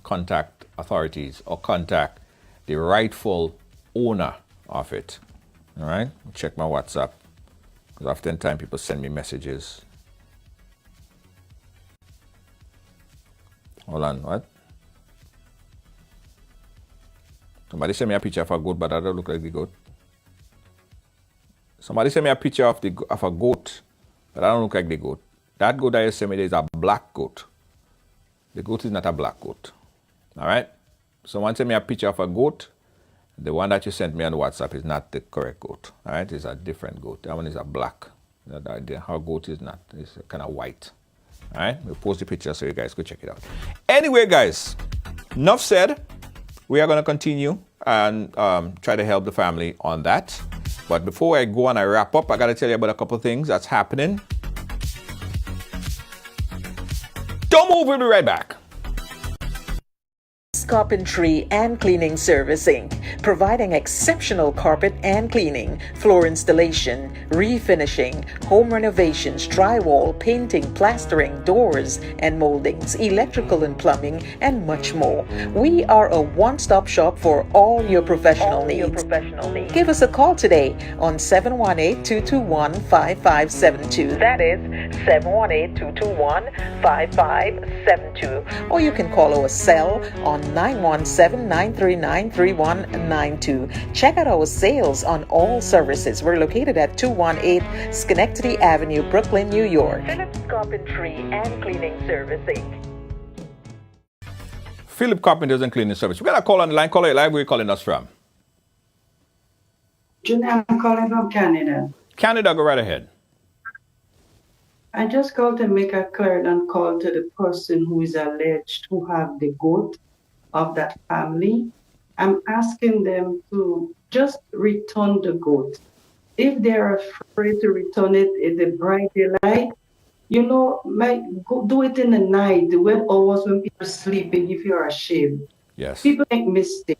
contact authorities or contact the rightful owner of it. All right, check my WhatsApp, because oftentimes people send me messages. Hold on, what? Somebody sent me a picture of a goat, but that don't look like the goat. Somebody sent me a picture of a goat, but I don't look like the goat. That goat that you sent me is a black goat. The goat is not a black goat. All right? Someone sent me a picture of a goat. The one that you sent me on WhatsApp is not the correct goat. All right? It's a different goat. That one is a black. Her goat is not. It's kind of white. All right? We'll post the picture so you guys go check it out. Anyway, guys, enough said. We are going to continue and try to help the family on that. But before I go and I wrap up, I got to tell you about a couple of things that's happening. Don't move, we'll be right back. Carpentry and Cleaning Service Inc., providing exceptional carpet and cleaning, floor installation, refinishing, home renovations, drywall, painting, plastering, doors and moldings, electrical and plumbing, and much more. We are a one-stop shop for all your professional needs. Give us a call today on 718-221-5572. That is 718-221-5572. Or you can call our cell on 917-939-3192. Check out our sales on all services. We're located at 218 Schenectady Avenue, Brooklyn, New York. Phillips Carpentry and Cleaning Service Inc. Philip Carpenters and Cleaning Service. We got a call on the line. Caller live. Where are you calling us from? Junior, I'm calling from Canada. Canada, go right ahead. I just called to make a clear call to the person who is alleged to have the goat of that family. I'm asking them to just return the goat. If they're afraid to return it in the bright daylight, go do it in the night, when people are sleeping, if you're ashamed. Yes. People make mistakes.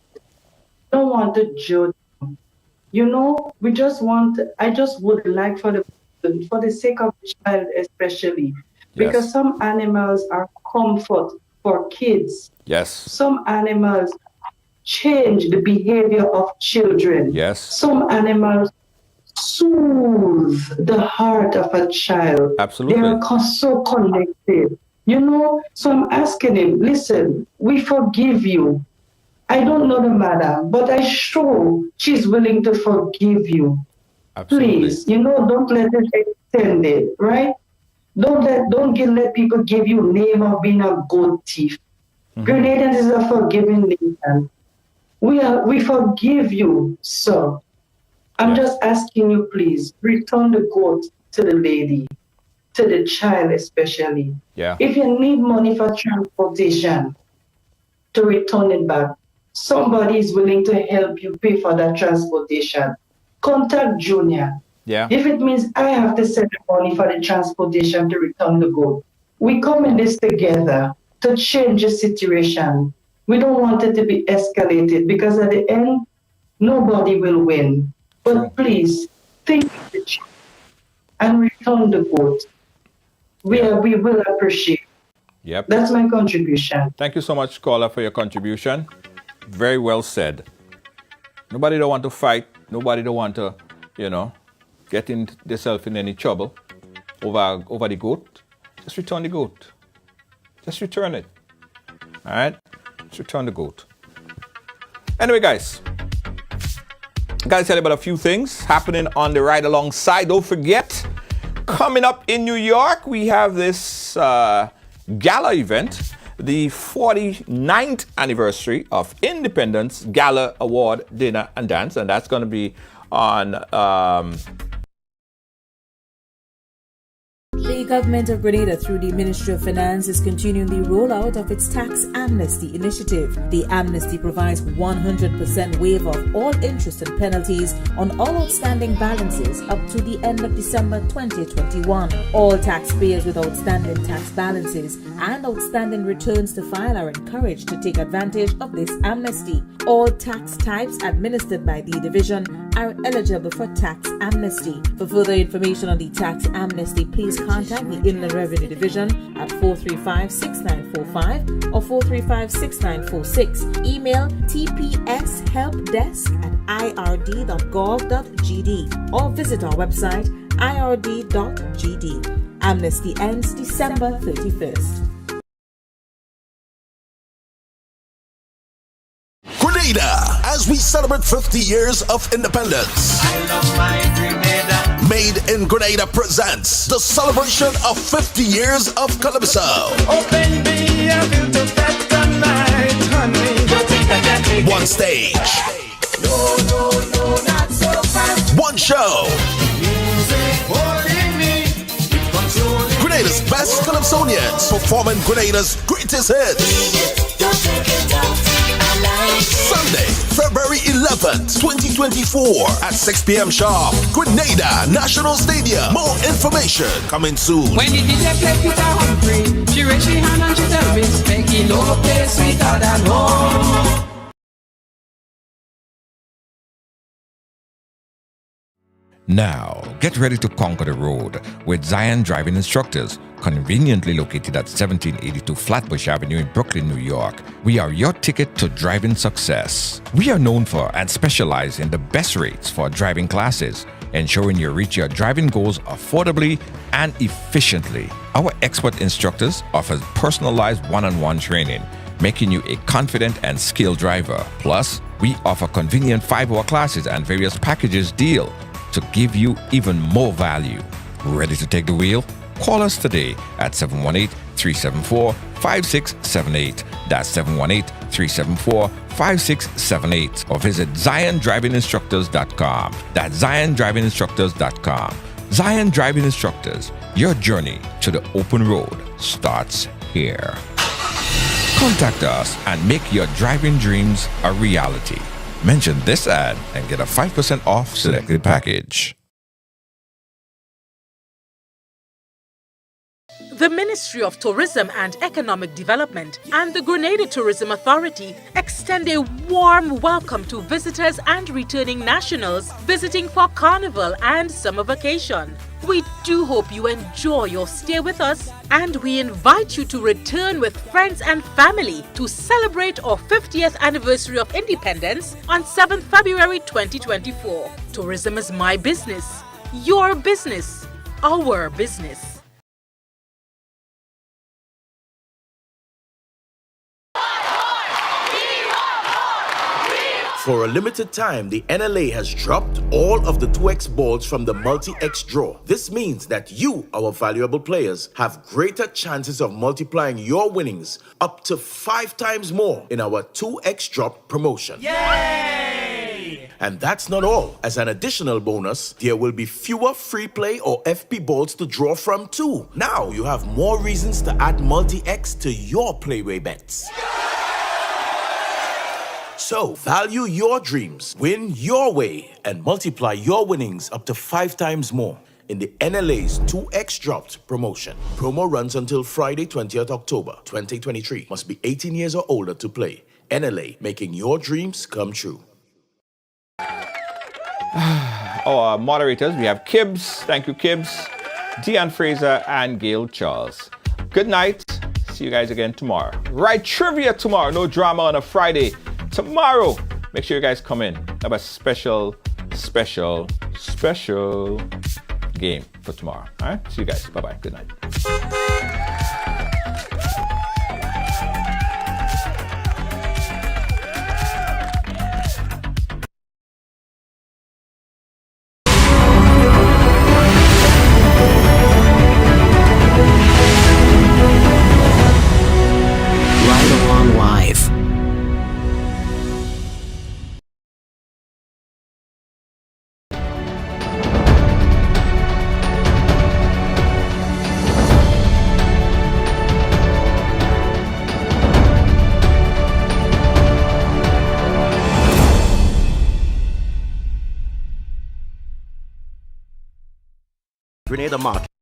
Don't want to judge them. I just would like for the sake of the child especially, because Yes. some animals are comfort for kids. Yes. Some animals change the behavior of children. Yes. Some animals soothe the heart of a child. Absolutely. They are so connected. So I'm asking him, listen, we forgive you. I don't know the matter, but I'm sure she's willing to forgive you. Absolutely. Please, don't let it extend it, right? Don't let people give you name of being a goat thief. Grenadians is a forgiving nation. We forgive you, sir. I'm just asking you, please, return the goat to the lady, to the child especially. Yeah. If you need money for transportation, to return it back, somebody is willing to help you pay for that transportation. Contact Junior. Yeah. If it means I have to send the money for the transportation to return the goat, we come in this together to change the situation. We don't want it to be escalated, because at the end, nobody will win. But please, think of the child and return the goat. We will appreciate. Yep. That's my contribution. Thank you so much, caller, for your contribution. Very well said. Nobody don't want to fight. Nobody don't want to, get themselves in any trouble over the goat. Just return the goat. Just return it. All right? Just return the goat. Anyway, guys. Gotta tell you about a few things happening on the ride alongside. Don't forget, coming up in New York, we have this gala event, the 49th anniversary of Independence Gala Award Dinner and Dance, and that's going to be on The government of Grenada, through the Ministry of Finance, is continuing the rollout of its tax amnesty initiative. The amnesty provides 100% waiver of all interest and penalties on all outstanding balances up to the end of December 2021. All taxpayers with outstanding tax balances and outstanding returns to file are encouraged to take advantage of this amnesty. All tax types administered by the division are eligible for tax amnesty. For further information on the tax amnesty, please contact the Inland Revenue Division at 435-6945 or 435-6946. Email tpshelpdesk@ird.gov.gd or visit our website ird.gd. Amnesty ends December 31st. Grenada, as we celebrate 50 years of independence. I love my Grenada. Made in Grenada presents the celebration of 50 years of Calypso. Open me a bill to that tonight, honey. Don't think I can take One stage. No, not so fast. One show. Music holding me. It controlling Grenada's best Calypsonians performing Grenada's greatest hits. Don't take it out. I like it. Sunday, February 11th, 2024 at 6 p.m. sharp. Grenada National Stadium. More information coming soon. When the DJ play Peter Humphrey, she raise her hand and she tell me, making no place sweeter than home. Now, get ready to conquer the road with Zion Driving Instructors, conveniently located at 1782 Flatbush Avenue in Brooklyn, New York. We are your ticket to driving success. We are known for and specialize in the best rates for driving classes, ensuring you reach your driving goals affordably and efficiently. Our expert instructors offer personalized one-on-one training, making you a confident and skilled driver. Plus, we offer convenient 5-hour classes and various packages deal to give you even more value. Ready to take the wheel? Call us today at 718-374-5678. That's 718-374-5678. Or visit ZionDrivingInstructors.com. That's ZionDrivingInstructors.com. Zion Driving Instructors, your journey to the open road starts here. Contact us and make your driving dreams a reality. Mention this ad and get a 5% off selected package. The Ministry of Tourism and Economic Development and the Grenada Tourism Authority extend a warm welcome to visitors and returning nationals visiting for Carnival and summer vacation. We do hope you enjoy your stay with us, and we invite you to return with friends and family to celebrate our 50th anniversary of independence on 7th February 2024. Tourism is my business, your business, our business. For a limited time, the NLA has dropped all of the 2X balls from the multi-X draw. This means that you, our valuable players, have greater chances of multiplying your winnings up to 5 times more in our 2X drop promotion. Yay! And that's not all. As an additional bonus, there will be fewer free play or FP balls to draw from too. Now you have more reasons to add multi-X to your playway bets. So, value your dreams, win your way, and multiply your winnings up to 5 times more in the NLA's 2X Dropped promotion. Promo runs until Friday, 20th October, 2023. Must be 18 years or older to play. NLA, making your dreams come true. Our moderators, we have Kibbs. Thank you, Kibbs. Deanne Fraser and Gail Charles. Good night. See you guys again tomorrow. Right, trivia tomorrow. No drama on a Friday. Tomorrow, make sure you guys come in. Have a special game for tomorrow. All right, see you guys. Bye-bye. Good night. Ridealong Live. Grenada Market.